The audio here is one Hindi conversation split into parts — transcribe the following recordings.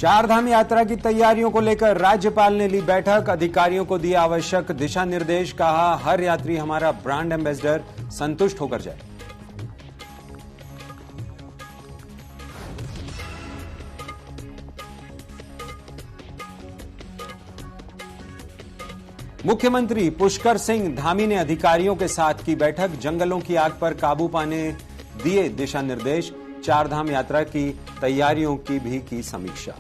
चारधाम यात्रा की तैयारियों को लेकर राज्यपाल ने ली बैठक, अधिकारियों को दिए आवश्यक दिशा निर्देश, कहा हर यात्री हमारा ब्रांड एम्बेसडर, संतुष्ट होकर जाए। मुख्यमंत्री पुष्कर सिंह धामी ने अधिकारियों के साथ की बैठक, जंगलों की आग पर काबू पाने दिए दिशा निर्देश, चारधाम यात्रा की तैयारियों की भी की समीक्षा।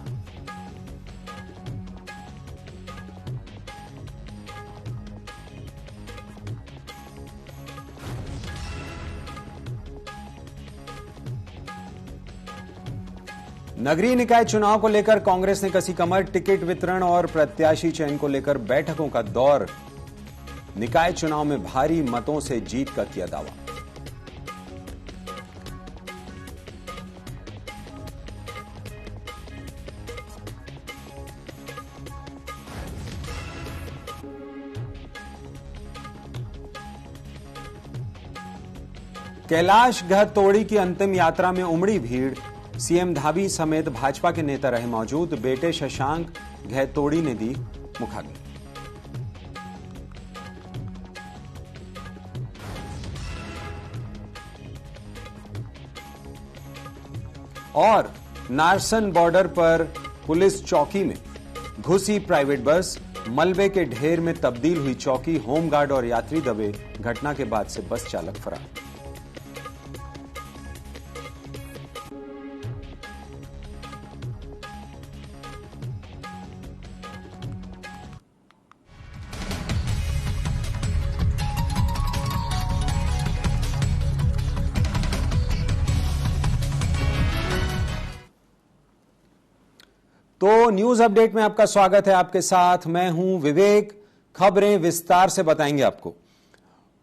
नगरीय निकाय चुनाव को लेकर कांग्रेस ने कसी कमर, टिकट वितरण और प्रत्याशी चयन को लेकर बैठकों का दौर, निकाय चुनाव में भारी मतों से जीत का किया दावा। कैलाश गहतोड़ी की अंतिम यात्रा में उमड़ी भीड़, सीएम धामी समेत भाजपा के नेता रहे मौजूद, बेटे शशांक गहतोड़ी ने दी मुखाग्नि। और नारसन बॉर्डर पर पुलिस चौकी में घुसी प्राइवेट बस, मलबे के ढेर में तब्दील हुई चौकी, होमगार्ड और यात्री दबे, घटना के बाद से बस चालक फरार। तो न्यूज अपडेट में आपका स्वागत है। आपके साथ मैं हूं विवेक। खबरें विस्तार से बताएंगे आपको।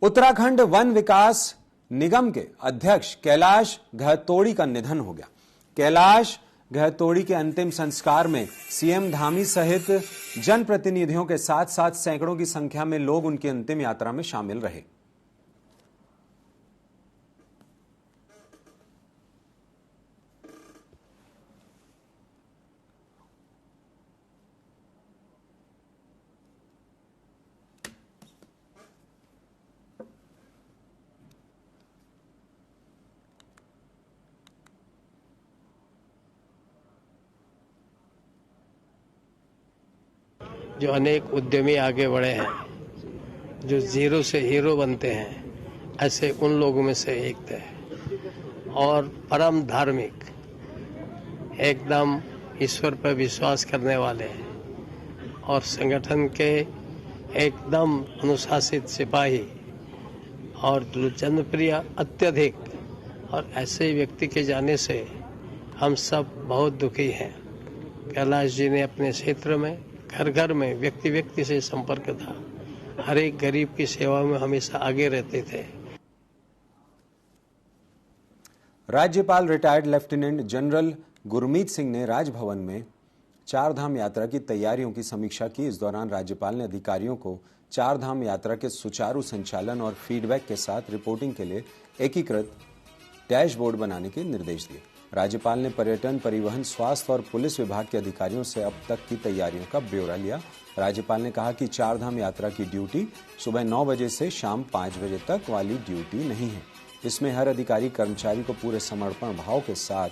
उत्तराखंड वन विकास निगम के अध्यक्ष कैलाश गहतोड़ी का निधन हो गया। कैलाश गहतोड़ी के अंतिम संस्कार में सीएम धामी सहित जनप्रतिनिधियों के साथ साथ सैकड़ों की संख्या में लोग उनकी अंतिम यात्रा में शामिल रहे। जो अनेक उद्यमी आगे बढ़े हैं, जो जीरो से हीरो बनते हैं, ऐसे उन लोगों में से एक थे। और परम धार्मिक, एकदम ईश्वर पर विश्वास करने वाले और संगठन के एकदम अनुशासित सिपाही और जनप्रिय अत्यधिक, और ऐसे व्यक्ति के जाने से हम सब बहुत दुखी हैं। कैलाश जी ने अपने क्षेत्र में घर घर में व्यक्ति व्यक्ति से संपर्क था, हर एक गरीब की सेवा में हमेशा आगे रहते थे। राज्यपाल retired lieutenant general Gurmeet Singh ने राजभवन में चारधाम यात्रा की तैयारियों की समीक्षा की। इस दौरान राज्यपाल ने अधिकारियों को चारधाम यात्रा के सुचारू संचालन और फीडबैक के साथ रिपोर्टिंग के लिए एकीकृत डैशबोर्ड बनाने के निर्देश दिए। राज्यपाल ने पर्यटन, परिवहन, स्वास्थ्य और पुलिस विभाग के अधिकारियों से अब तक की तैयारियों का ब्यौरा लिया। राज्यपाल ने कहा कि चारधाम यात्रा की ड्यूटी सुबह 9 बजे से शाम 5 बजे तक वाली ड्यूटी नहीं है। इसमें हर अधिकारी कर्मचारी को पूरे समर्पण भाव के साथ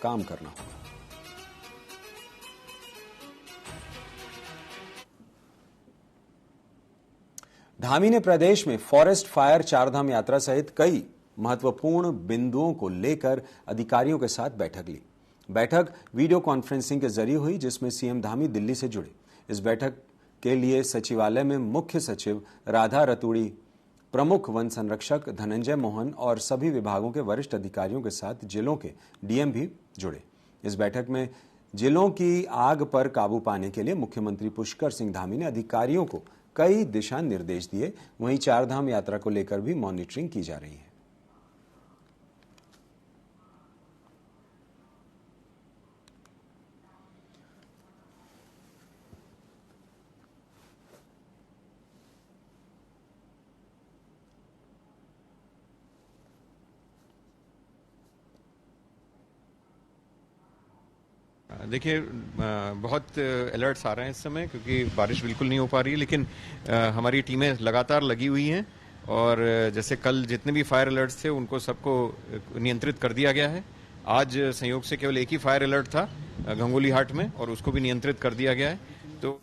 काम करना होगा। धामी ने प्रदेश में फॉरेस्ट फायर, चारधाम यात्रा सहित कई महत्वपूर्ण बिंदुओं को लेकर अधिकारियों के साथ बैठक ली। बैठक वीडियो कॉन्फ्रेंसिंग के जरिए हुई, जिसमें सीएम धामी दिल्ली से जुड़े। इस बैठक के लिए सचिवालय में मुख्य सचिव राधा रतूड़ी, प्रमुख वन संरक्षक धनंजय मोहन और सभी विभागों के वरिष्ठ अधिकारियों के साथ जिलों के डीएम भी जुड़े। इस बैठक में जिलों की आग पर काबू पाने के लिए मुख्यमंत्री पुष्कर सिंह धामी ने अधिकारियों को कई दिशा निर्देश दिए। वहीं चारधाम यात्रा को लेकर भी मॉनिटरिंग की जा रही है। देखिए, बहुत अलर्ट्स आ रहे हैं इस समय क्योंकि बारिश बिल्कुल नहीं हो पा रही है, लेकिन हमारी टीमें लगातार लगी हुई हैं और जैसे कल जितने भी फायर अलर्ट्स थे उनको सबको नियंत्रित कर दिया गया है। आज संयोग से केवल एक ही फायर अलर्ट था गंगोली हाट में और उसको भी नियंत्रित कर दिया गया है। तो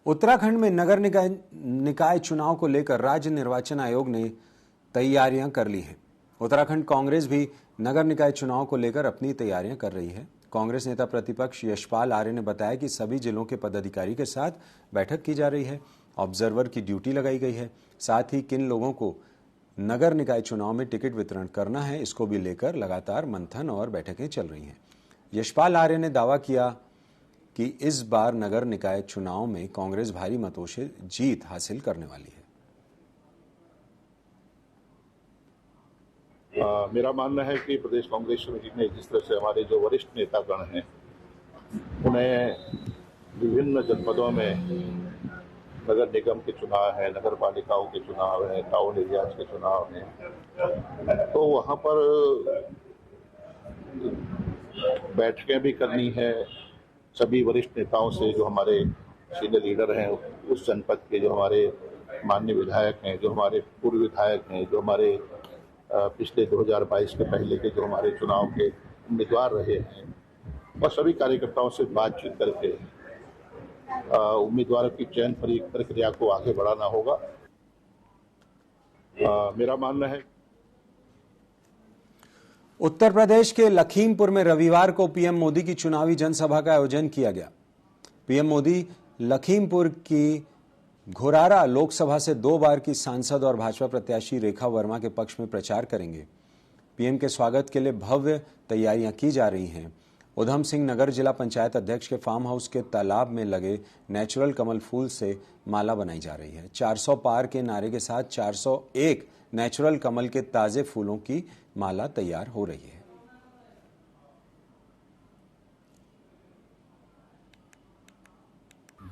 उत्तराखंड में नगर निकाय चुनाव को लेकर राज्य निर्वाचन आयोग ने तैयारियां कर ली हैं। उत्तराखंड कांग्रेस भी नगर निकाय चुनाव को लेकर अपनी तैयारियां कर रही है। कांग्रेस नेता प्रतिपक्ष यशपाल आर्य ने बताया कि सभी जिलों के पदाधिकारी के साथ बैठक की जा रही है, ऑब्जर्वर की ड्यूटी लगाई गई है। साथ ही किन लोगों को नगर निकाय चुनाव में टिकट वितरण करना है, इसको भी लेकर लगातार मंथन और बैठकें चल रही हैं। यशपाल आर्य ने दावा किया कि इस बार नगर निकाय चुनाव में कांग्रेस भारी मतों से जीत हासिल करने वाली है। मेरा मानना है कि प्रदेश कांग्रेस समिति ने जिस तरह से हमारे जो वरिष्ठ नेतागण हैं उन्हें विभिन्न जनपदों में नगर निगम के चुनाव है, नगर पालिकाओं के चुनाव है, टाउन एरियाज के चुनाव है, तो वहां पर बैठकें भी करनी है सभी वरिष्ठ नेताओं से, जो हमारे सीनियर लीडर हैं उस जनपद के, जो हमारे माननीय विधायक हैं, जो हमारे पूर्व विधायक हैं, जो हमारे पिछले 2022 के पहले के जो हमारे चुनाव के उम्मीदवार रहे हैं, और सभी कार्यकर्ताओं से बातचीत करके उम्मीदवारों की चयन प्रक्रिया को आगे बढ़ाना होगा। मेरा मानना है। उत्तर प्रदेश के लखीमपुर में रविवार को पीएम मोदी की चुनावी जनसभा का आयोजन किया गया। पीएम मोदी लखीमपुर की घोरारा लोकसभा से 2 बार की सांसद और भाजपा प्रत्याशी रेखा वर्मा के पक्ष में प्रचार करेंगे। पीएम के स्वागत के लिए भव्य तैयारियां की जा रही हैं। उधम सिंह नगर जिला पंचायत अध्यक्ष के फार्म हाउस के तालाब में लगे नेचुरल कमल फूल से माला बनाई जा रही है। 400 पार के नारे के साथ 401 नेचुरल कमल के ताजे फूलों की माला तैयार हो रही है।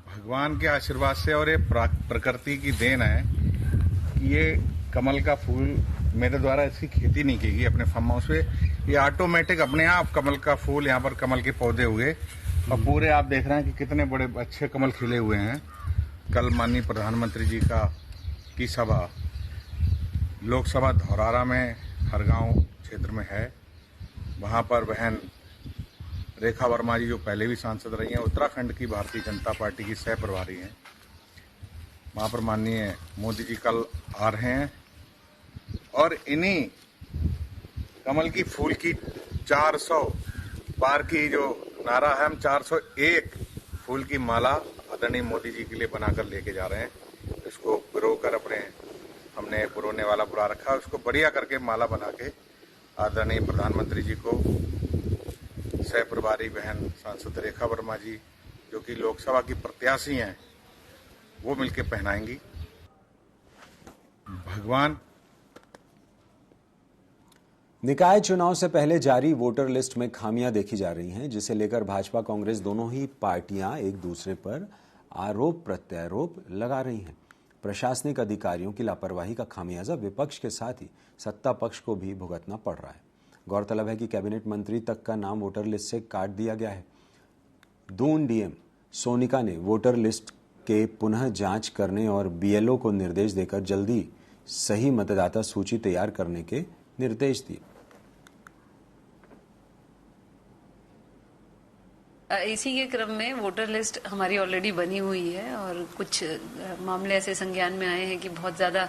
भगवान के आशीर्वाद से और ये प्रकृति की देन है कि ये कमल का फूल मेरे द्वारा इसकी खेती नहीं की गई अपने फार्म हाउस पे, ये ऑटोमेटिक अपने आप कमल का फूल, यहाँ पर कमल के पौधे हुए और पूरे आप देख रहे हैं कि कितने बड़े अच्छे कमल खिले हुए हैं। कल माननीय प्रधानमंत्री जी की सभा लोकसभा धौरारा में हरगांव क्षेत्र में है, वहां पर बहन रेखा वर्मा जी जो पहले भी सांसद रही हैं, उत्तराखंड की भारतीय जनता पार्टी की सह प्रभारी हैं, वहां पर माननीय मोदी जी कल आ रहे हैं और इन्हीं कमल की फूल की 400 पार की जो नारा है, हम 401 फूल की माला आदरणीय मोदी जी के लिए बनाकर लेके जा रहे हैं। इसको पिरो कर हमने पुरोने वाला बुला रखा है, उसको बढ़िया करके माला बना के आदरणीय प्रधानमंत्री जी को सह प्रभारी बहन सांसद रेखा वर्मा जी जो कि लोकसभा की प्रत्याशी हैं वो मिलके पहनाएंगी। भगवान निकाय चुनाव से पहले जारी वोटर लिस्ट में खामियां देखी जा रही हैं, जिसे लेकर भाजपा कांग्रेस दोनों ही पार्टियां एक दूसरे पर आरोप प्रत्यारोप लगा रही हैं। प्रशासनिक अधिकारियों की लापरवाही का खामियाजा विपक्ष के साथ ही सत्ता पक्ष को भी भुगतना पड़ रहा है। गौरतलब है कि कैबिनेट मंत्री तक का नाम वोटर लिस्ट से काट दिया गया है। दून डीएम सोनिका ने वोटर लिस्ट के पुनः जांच करने और बीएलओ को निर्देश देकर जल्दी सही मतदाता सूची तैयार करने के निर्देश दिए। इसी के क्रम में वोटर लिस्ट हमारी ऑलरेडी बनी हुई है और कुछ मामले ऐसे संज्ञान में आए हैं कि बहुत ज्यादा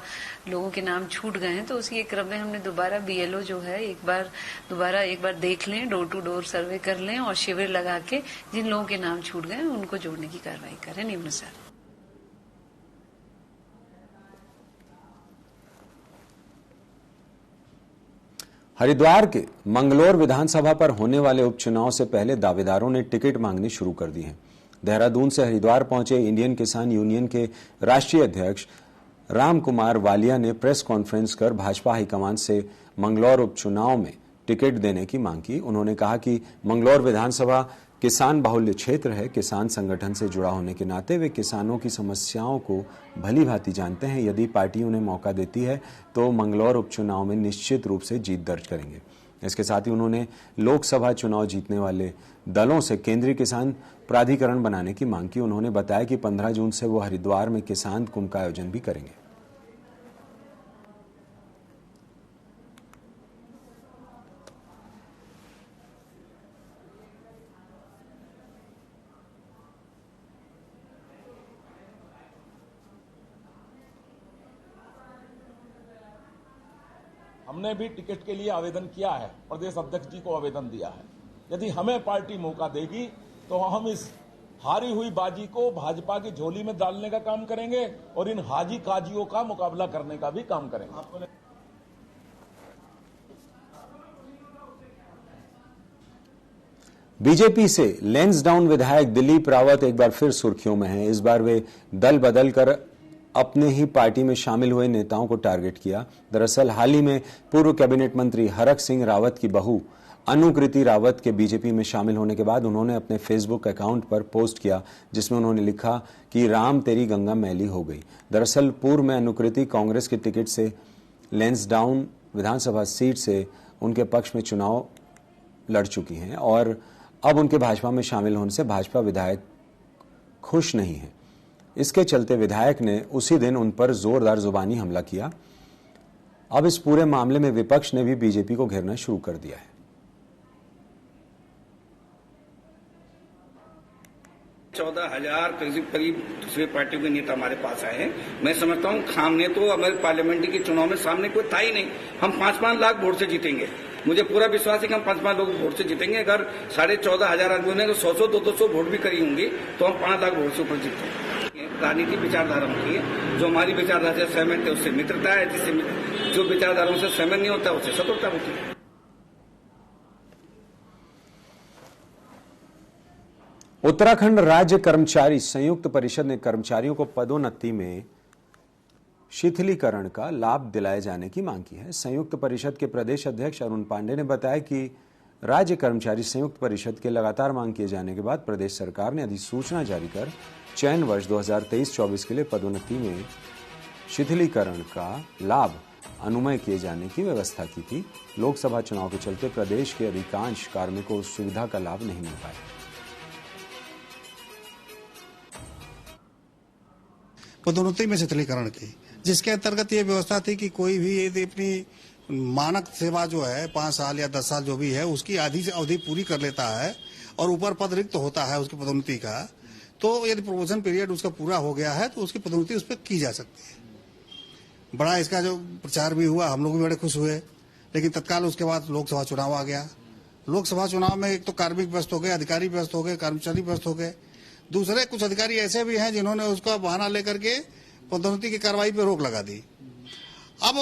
लोगों के नाम छूट गए हैं, तो उसी के क्रम में हमने दोबारा BLO जो है एक बार देख लें, डोर टू डोर सर्वे कर लें और शिविर लगा के जिन लोगों के नाम छूट गए उनको जोड़ने की कार्रवाई करें नियमानुसार। हरिद्वार के मंगलौर विधानसभा पर होने वाले उपचुनाव से पहले दावेदारों ने टिकट मांगनी शुरू कर दी है। देहरादून से हरिद्वार पहुंचे इंडियन किसान यूनियन के राष्ट्रीय अध्यक्ष राम कुमार वालिया ने प्रेस कॉन्फ्रेंस कर भाजपा हाईकमान से मंगलौर उपचुनाव में टिकट देने की मांग की। उन्होंने कहा कि मंगलौर विधानसभा किसान बाहुल्य क्षेत्र है। किसान संगठन से जुड़ा होने के नाते वे किसानों की समस्याओं को भली भांति जानते हैं। यदि पार्टी उन्हें मौका देती है तो मंगलौर उपचुनाव में निश्चित रूप से जीत दर्ज करेंगे। इसके साथ ही उन्होंने लोकसभा चुनाव जीतने वाले दलों से केंद्रीय किसान प्राधिकरण बनाने की मांग की। उन्होंने बताया कि 15 जून से वो हरिद्वार में किसान कुंभ का आयोजन भी करेंगे। हमने भी टिकट के लिए आवेदन किया है, प्रदेश अध्यक्ष जी को आवेदन दिया है। यदि हमें पार्टी मौका देगी तो हम इस हारी हुई बाजी को भाजपा की झोली में डालने का काम करेंगे और इन हाजी काजियों का मुकाबला करने का भी काम करेंगे। बीजेपी से लैंसडाउन विधायक दिलीप रावत एक बार फिर सुर्खियों में हैं। इस बार वे दल बदल कर अपने ही पार्टी में शामिल हुए नेताओं को टारगेट किया। दरअसल हाल ही में पूर्व कैबिनेट मंत्री हरक सिंह रावत की बहू अनुकृति रावत के बीजेपी में शामिल होने के बाद उन्होंने अपने फेसबुक अकाउंट पर पोस्ट किया, जिसमें उन्होंने लिखा कि राम तेरी गंगा मैली हो गई। दरअसल पूर्व में अनुकृति कांग्रेस के टिकट से लैंसडाउन विधानसभा सीट से उनके पक्ष में चुनाव लड़ चुकी हैं और अब उनके भाजपा में शामिल होने से भाजपा विधायक खुश नहीं है। इसके चलते विधायक ने उसी दिन उन पर जोरदार जुबानी हमला किया। अब इस पूरे मामले में विपक्ष ने भी बीजेपी को घेरना शुरू कर दिया है। 14,000 करीब दूसरे पार्टियों के नेता हमारे पास आए हैं। मैं समझता हूं खामने तो हमारे पार्लियामेंट्री के चुनाव में सामने कोई था ही नहीं। हम 5-5 लाख वोट से जीतेंगे। मुझे पूरा विश्वास है कि हम 5-5 लोग वोट से जीतेंगे। अगर 14,500 आदमियों ने 100-100, 200 वोट भी करी होंगी तो हम 5 लाख वोट से ऊपर जीतेंगे। राजनीति विचारधारा होती है। जो हमारी विचारधारा से सहमत है उससे मित्रता है, जिससे जो विचारधाराओं से सहमत नहीं होता उससे शत्रुता होती है। उत्तराखंड राज्य कर्मचारी संयुक्त परिषद ने कर्मचारियों को पदोन्नति में शिथिलीकरण का लाभ दिलाए जाने की मांग की है। संयुक्त परिषद के प्रदेश अध्यक्ष अरुण पांडे ने बताया कि राज्य कर्मचारी संयुक्त परिषद के लगातार मांग किए जाने के बाद प्रदेश सरकार ने अधिसूचना जारी कर चयन वर्ष 2023-24 के लिए पदोन्नति में शिथिलीकरण का लाभ अनुमय किए जाने की व्यवस्था की थी। लोकसभा चुनाव के चलते प्रदेश के अधिकांश कार्मिकों को उस सुविधा का लाभ नहीं मिल पाया। पदोन्नति में शिथिलीकरण की, जिसके अंतर्गत ये व्यवस्था थी कि कोई भी यदि अपनी मानक सेवा जो है 5 साल या 10 साल जो भी है उसकी आधी से अवधि पूरी कर लेता है और ऊपर पद रिक्त होता है उसकी पदोन्नति का, तो यदि प्रोबेशन पीरियड उसका पूरा हो गया है तो उसकी पदोन्नति उस पर की जा सकती है। बड़ा इसका जो प्रचार भी हुआ, हम लोग भी बड़े खुश हुए, लेकिन तत्काल उसके बाद लोकसभा चुनाव आ गया। लोकसभा चुनाव में एक तो कार्मिक व्यस्त हो गए, अधिकारी व्यस्त हो गए, कर्मचारी व्यस्त हो गए। दूसरे कुछ अधिकारी ऐसे भी हैं जिन्होंने उसका बहाना लेकर के पदोन्नति की कार्रवाई पर रोक लगा दी। अब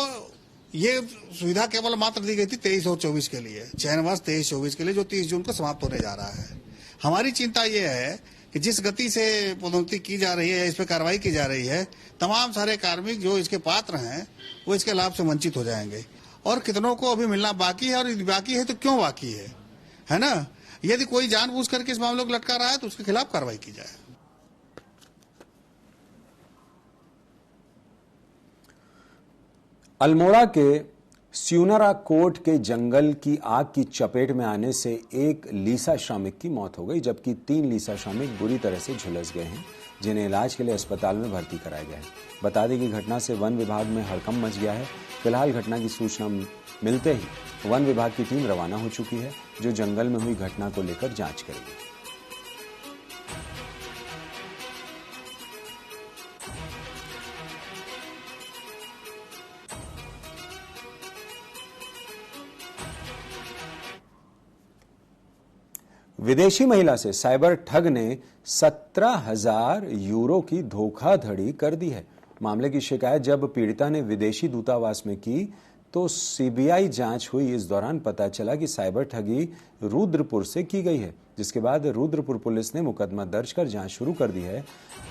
ये सुविधा केवल मात्र दी गई थी 23 और 24 के लिए, चयन वर्ष 23-24 के लिए, जो 30 जून को समाप्त होने जा रहा है। हमारी चिंता ये है कि जिस गति से पदोन्नति की जा रही है, इस पर कार्रवाई की जा रही है, तमाम सारे कार्मिक जो इसके पात्र हैं वो इसके लाभ से वंचित हो जाएंगे और कितनों को अभी मिलना बाकी है। और बाकी है तो क्यों बाकी है ना? यदि कोई जानबूझ करके इस मामले को लटका रहा है तो उसके खिलाफ कार्रवाई की जाए। अल्मोड़ा के स्यूनरा कोट के जंगल की आग की चपेट में आने से एक लीसा श्रमिक की मौत हो गई, जबकि 3 लीसा श्रमिक बुरी तरह से झुलस गए हैं, जिन्हें इलाज के लिए अस्पताल में भर्ती कराया गया है। बता दें कि घटना से वन विभाग में हड़कंप मच गया है। फिलहाल घटना की सूचना मिलते ही वन विभाग की टीम रवाना हो चुकी है, जो जंगल में हुई घटना को लेकर जांच करेगी। विदेशी महिला से साइबर ठग ने 17,000 यूरो की धोखाधड़ी कर दी है। मामले की शिकायत जब पीड़िता ने विदेशी दूतावास में की तो सीबीआई जांच हुई। इस दौरान पता चला कि साइबर ठगी रुद्रपुर से की गई है, जिसके बाद रुद्रपुर पुलिस ने मुकदमा दर्ज कर जांच शुरू कर दी है।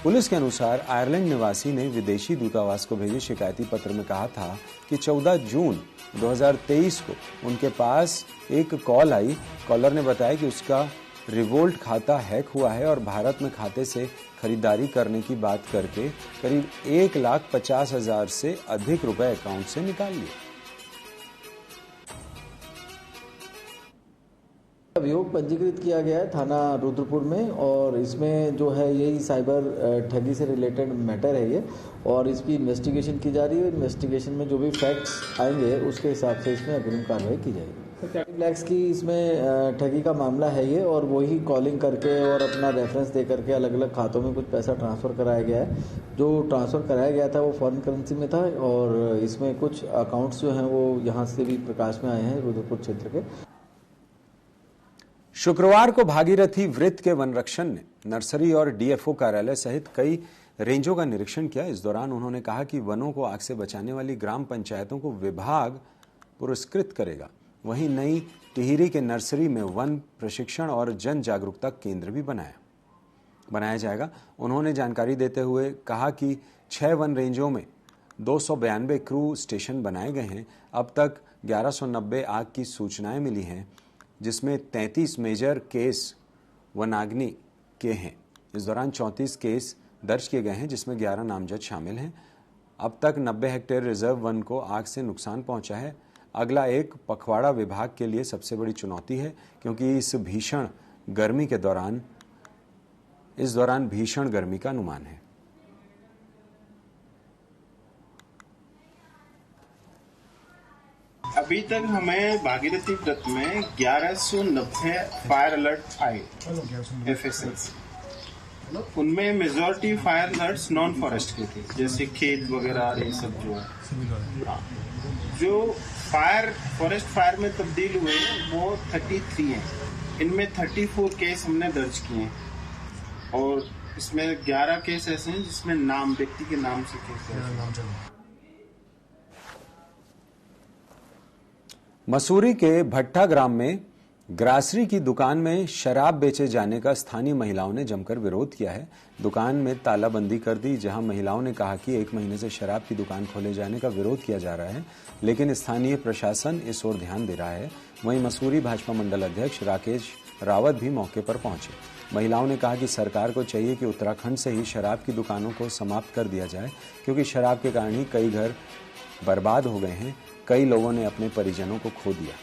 पुलिस के अनुसार आयरलैंड निवासी ने विदेशी दूतावास को भेजे शिकायती पत्र में कहा था कि 14 जून 2023 को उनके पास एक कॉल आई। कॉलर ने बताया कि उसका रिवोल्ट खाता हैक हुआ है और भारत में खाते से खरीदारी करने की बात करके करीब 1,50,000 से अधिक रुपए अकाउंट से निकाल लिए। अभियोग पंजीकृत किया गया है थाना रुद्रपुर में और इसमें जो है यही साइबर ठगी से रिलेटेड मैटर है ये, और इसकी इन्वेस्टिगेशन की जा रही है। इन्वेस्टिगेशन में जो भी फैक्ट्स आएंगे उसके हिसाब से इसमें अग्रिम कार्रवाई की जाएगी। 30 लाख की इसमें ठगी का मामला है ये, और वही कॉलिंग करके और अपना रेफरेंस दे करके अलग अलग खातों में कुछ पैसा ट्रांसफ़र कराया गया है। जो ट्रांसफ़र कराया गया था वो फॉरेन करेंसी में था, और इसमें कुछ अकाउंट्स जो हैं वो यहाँ से भी प्रकाश में आए हैं रुद्रपुर क्षेत्र के। शुक्रवार को भागीरथी वृत्त के वनरक्षण ने नर्सरी और डीएफओ कार्यालय सहित कई रेंजों का निरीक्षण किया। इस दौरान उन्होंने कहा कि वनों को आग से बचाने वाली ग्राम पंचायतों को विभाग पुरस्कृत करेगा। वहीं नई टिहरी के नर्सरी में वन प्रशिक्षण और जन जागरूकता केंद्र भी बनाया जाएगा। उन्होंने जानकारी देते हुए कहा कि 6 वन रेंजों में 292 क्रू स्टेशन बनाए गए हैं। अब तक 1190 आग की सूचनाएं मिली हैं, जिसमें 33 मेजर केस वनाग्नि के हैं। इस दौरान 34 केस दर्ज किए गए हैं, जिसमें 11 नामजद शामिल हैं। अब तक 90 हेक्टेयर रिजर्व वन को आग से नुकसान पहुंचा है। अगला एक पखवाड़ा विभाग के लिए सबसे बड़ी चुनौती है, क्योंकि इस दौरान भीषण गर्मी का अनुमान है। अभी तक हमें भागीरथी वृत्त में 1190 फायर अलर्ट आए FSLs। उनमें majority fire alerts non forest के थे, जैसे खेत वगैरह ये सब जो है। जो फॉरेस्ट फायर में तब्दील हुए वो 33 हैं। इनमें 34 केस हमने दर्ज किए हैं, और इसमें 11 केस ऐसे हैं जिसमें व्यक्ति के नाम से केस है। मसूरी के भट्टा ग्राम में ग्रासरी की दुकान में शराब बेचे जाने का स्थानीय महिलाओं ने जमकर विरोध किया है। दुकान में तालाबंदी कर दी, जहां महिलाओं ने कहा कि 1 महीने से शराब की दुकान खोले जाने का विरोध किया जा रहा है, लेकिन स्थानीय प्रशासन इस ओर ध्यान दे रहा है। वहीं मसूरी भाजपा मंडल अध्यक्ष राकेश रावत भी मौके पर पहुंचे। महिलाओं ने कहा कि सरकार को चाहिए कि उत्तराखंड से ही शराब की दुकानों को समाप्त कर दिया जाए, क्योंकि शराब के कारण ही कई घर बर्बाद हो गए हैं। कई लोगों ने अपने परिजनों को खो दिया।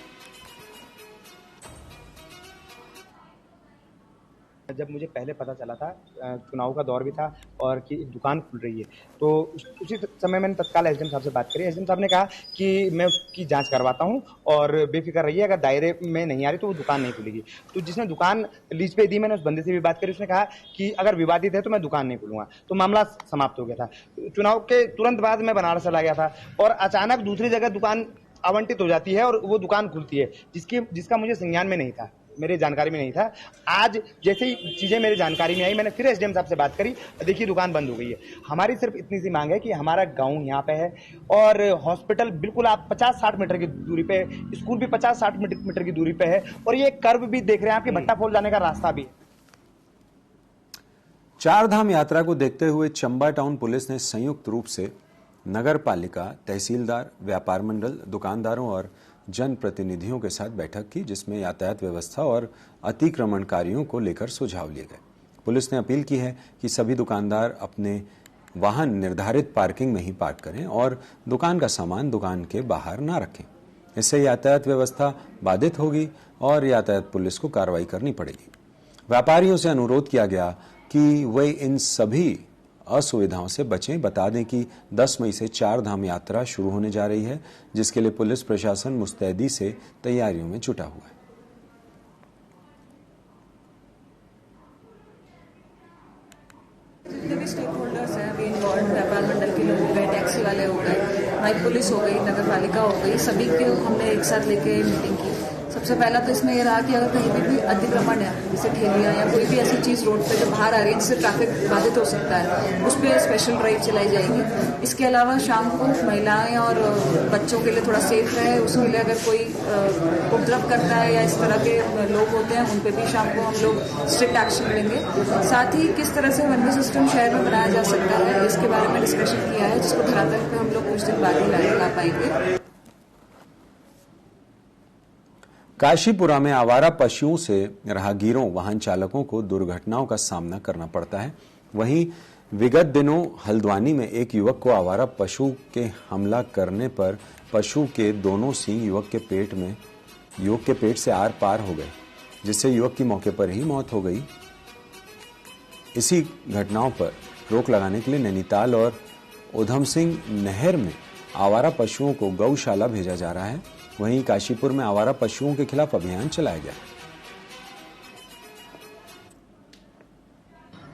जब मुझे पहले पता चला था, चुनाव का दौर भी था और कि दुकान खुल रही है, तो उसी समय मैंने तत्काल एसडीएम साहब से बात करी। एसडीएम साहब ने कहा कि मैं उसकी जांच करवाता हूं और बेफिक्र रहिए, अगर दायरे में नहीं आ रही तो वो दुकान नहीं खुलेगी। तो जिसने दुकान लीज पे दी, मैंने उस बंदे से भी बात करी। उसने कहा कि अगर विवादित है तो मैं दुकान नहीं खुलूंगा। तो मामला समाप्त हो गया था। चुनाव के तुरंत बाद मैं बनारस चला गया था, और अचानक दूसरी जगह दुकान आवंटित हो जाती है और वो दुकान खुलती है, जिसका मुझे संज्ञान में नहीं था, मेरे जानकारी में नहीं था। आज जैसे ही चीजें मेरे जानकारी में आई, मैंने फिर एसडीएम साहब से बात करी। देखिए, दुकान बंद हो गई है। हमारी सिर्फ इतनी सी मांग है कि हमारा गांव यहाँ पे है, और हॉस्पिटल बिल्कुल आप 50-60 मीटर की दूरी पे, स्कूल भी 50-60 मीटर की दूरी पे है, और ये कर्व भी देख रहे हैं आपके भट्टा फॉल जाने का रास्ता भी। चारधाम यात्रा को देखते हुए चंबा टाउन पुलिस ने संयुक्त रूप से नगर पालिका, तहसीलदार, व्यापार मंडल, दुकानदारों और जनप्रतिनिधियों के साथ बैठक की, जिसमें यातायात व्यवस्था और अतिक्रमणकारियों को लेकर सुझाव लिए गए। पुलिस ने अपील की है कि सभी दुकानदार अपने वाहन निर्धारित पार्किंग में ही पार्क करें और दुकान का सामान दुकान के बाहर ना रखें। इससे यातायात व्यवस्था बाधित होगी और यातायात पुलिस को कार्रवाई करनी पड़ेगी। व्यापारियों से अनुरोध किया गया कि वे इन सभी असुविधाओं से बचें। बता दें कि 10 मई से चारधाम यात्रा शुरू होने जा रही है, जिसके लिए पुलिस प्रशासन मुस्तैदी से तैयारियों में जुटा हुआ है। जितने भी स्टेक होल्डर्स हैं अभी इन्वॉल्व, व्यापार मंडल के लोग हो गए, टैक्सी वाले हो गए, नाइट पुलिस हो गई, नगर पालिका हो गई, सभी को हमने एक साथ लेके मीटिंग की। सबसे पहला तो इसमें ये रहा कि अगर कहीं भी अतिक्रमण है, जैसे ठेलियाँ या कोई भी ऐसी चीज़ रोड पे जो बाहर आ रही है जिससे ट्रैफिक बाधित हो सकता है, उस पर स्पेशल ड्राइव चलाई जाएगी। इसके अलावा शाम को महिलाएं और बच्चों के लिए थोड़ा सेफ रहे, उसके लिए अगर कोई उपद्रव करता है या इस तरह के लोग होते हैं, उन पे भी शाम को हम लोग स्ट्रिक्ट एक्शन लेंगे। साथ ही किस तरह से वन वे सिस्टम शहर में बनाया जा सकता है, इसके बारे में डिस्कशन किया है, जिसको धरातल पे हम लोग कुछ दिन बाद ही ला पाएंगे। काशीपुरा में आवारा पशुओं से राहगीरों, वाहन चालकों को दुर्घटनाओं का सामना करना पड़ता है। वहीं विगत दिनों हल्द्वानी में एक युवक को आवारा पशु के हमला करने पर पशु के दोनों सींग युवक के पेट से आर पार हो गए, जिससे युवक की मौके पर ही मौत हो गई। इसी घटनाओं पर रोक लगाने के लिए नैनीताल और उधम सिंह नहर में आवारा पशुओं को गौशाला भेजा जा रहा है। वहीं काशीपुर में आवारा पशुओं के खिलाफ अभियान चलाया गया।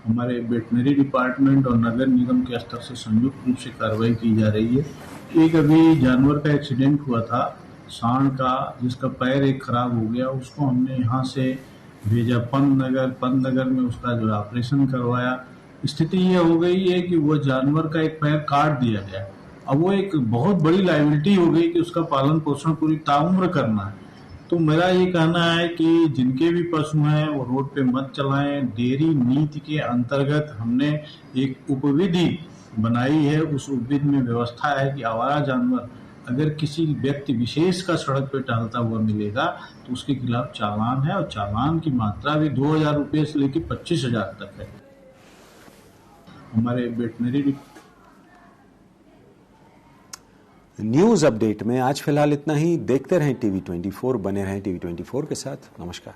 हमारे वेटनरी डिपार्टमेंट और नगर निगम के स्तर से संयुक्त रूप से कार्रवाई की जा रही है। एक अभी जानवर का एक्सीडेंट हुआ था, सांड का, जिसका पैर एक खराब हो गया, उसको हमने यहाँ से भेजा पंतनगर में उसका जो ऑपरेशन करवाया। स्थिति यह हो गई है कि वो जानवर का एक पैर काट दिया गया। अब वो एक बहुत बड़ी लायबिलिटी हो गई कि उसका पालन पोषण पूरी ताउम्र करना है। तो मेरा ये कहना है कि जिनके भी पशु हैं वो रोड पे मत चलाएं। डेयरी नीति के अंतर्गत हमने एक उपविधि बनाई है। उस उपविधि में व्यवस्था है कि आवारा जानवर अगर किसी व्यक्ति विशेष का सड़क पे टहलता हुआ मिलेगा तो उसके खिलाफ चालान है, और चालान की मात्रा भी 2000 रुपये से लेकर 25,000 तक है। हमारे वेटनरी न्यूज अपडेट में आज फिलहाल इतना ही। देखते रहें टीवी 24, बने रहें टीवी 24 के साथ। नमस्कार।